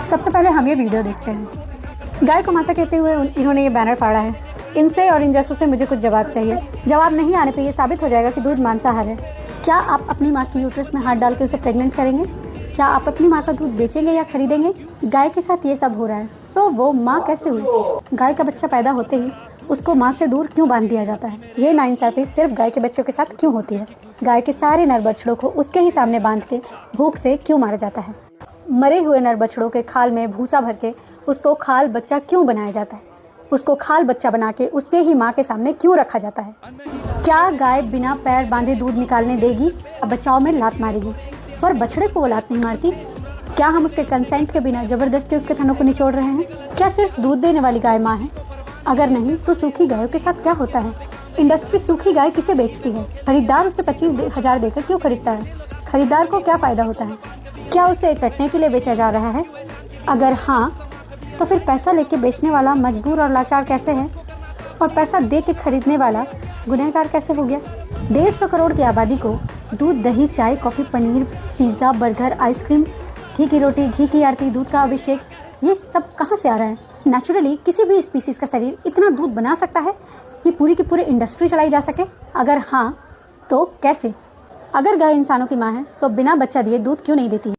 सबसे पहले हम ये वीडियो देखते हैं। गाय को माता कहते हुए इन्होंने ये बैनर फाड़ा है। इनसे और इन जैसों से मुझे कुछ जवाब चाहिए। जवाब नहीं आने पे ये साबित हो जाएगा कि दूध मांसाहार है। क्या आप अपनी माँ की यूट्रस में हाथ डाल के उसे प्रेग्नेंट करेंगे? क्या आप अपनी माँ का दूध बेचेंगे या खरीदेंगे? गाय के साथ ये सब हो रहा है तो वो माँ कैसे हुई? गाय का बच्चा पैदा होते ही उसको माँ से दूर क्यों बांध दिया जाता है? ये नाइंसाफी सिर्फ गाय के बच्चों के साथ क्यों होती है? गाय के सारे नर बछड़ों को उसके ही सामने बांध के भूख से क्यों मारा जाता है? मरे हुए नर बछड़ों के खाल में भूसा भर के उसको खाल बच्चा क्यों बनाया जाता है? उसको खाल बच्चा बना के उसके ही माँ के सामने क्यों रखा जाता है? क्या गाय बिना पैर बांधे दूध निकालने देगी या बचाव में लात मारेगी? पर बछड़े को वो लात नहीं मारती। क्या हम उसके कंसेंट के बिना जबरदस्ती उसके थनों को निचोड़ रहे हैं? क्या सिर्फ दूध देने वाली गाय माँ है? अगर नहीं तो सूखी गायों के साथ क्या होता है? इंडस्ट्री सूखी गाय किसे बेचती है? खरीदार उसे 25,000 देकर क्यों खरीदता है? खरीदार को क्या फायदा होता है? क्या उसे कटने के लिए बेचा जा रहा है? अगर हाँ तो फिर पैसा लेके बेचने वाला मजबूर और लाचार कैसे है और पैसा दे के खरीदने वाला गुनहगार कैसे हो गया? 150 करोड़ की आबादी को दूध, दही, चाय, coffee, paneer, pizza, burger, ice cream, घी की रोटी, घी की आरती, दूध का अभिषेक, ये सब कहाँ से आ रहा है? नेचुरली किसी भी स्पीसीज का शरीर इतना दूध बना सकता है कि पूरी की पूरी इंडस्ट्री चलाई जा सके? अगर हाँ तो कैसे? अगर गाय इंसानों की माँ है तो बिना बच्चा दिए दूध क्यों नहीं देती है?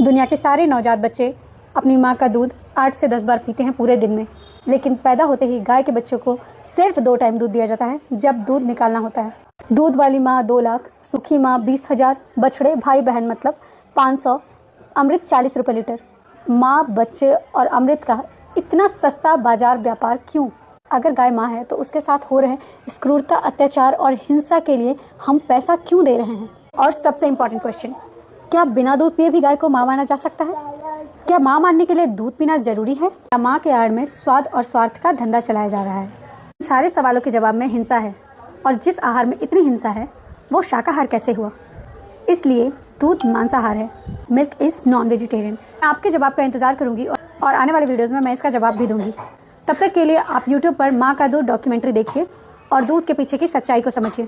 दुनिया के सारे नवजात बच्चे अपनी माँ का दूध 8 से 10 बार पीते हैं पूरे दिन में, लेकिन पैदा होते ही गाय के बच्चों को सिर्फ 2 टाइम दूध दिया जाता है जब दूध निकालना होता है। दूध वाली माँ 2 लाख, सूखी माँ 20,000, बछड़े भाई बहन मतलब 500, अमृत 40 रुपये लीटर। माँ, बच्चे और अमृत का इतना सस्ता बाजार व्यापार क्यों? अगर गाय माँ है तो उसके साथ हो रहे इस क्रूरता, अत्याचार और हिंसा के लिए हम पैसा क्यों दे रहे हैं? और सबसे इम्पोर्टेंट क्वेश्चन, क्या बिना दूध पिए भी गाय को माँ माना जा सकता है? क्या माँ मानने के लिए दूध पीना जरूरी है? या माँ के आड़ में स्वाद और स्वार्थ का धंधा चलाया जा रहा है? इन सारे सवालों के जवाब में हिंसा है, और जिस आहार में इतनी हिंसा है वो शाकाहार कैसे हुआ? इसलिए दूध मांसाहार है। Milk is non vegetarian. मैं आपके जवाब का इंतजार करूंगी और आने वाले वीडियोस में मैं इसका जवाब भी दूंगी। तब तक के लिए आप YouTube पर माँ का दूध डॉक्यूमेंट्री देखिए और दूध के पीछे की सच्चाई को समझिए।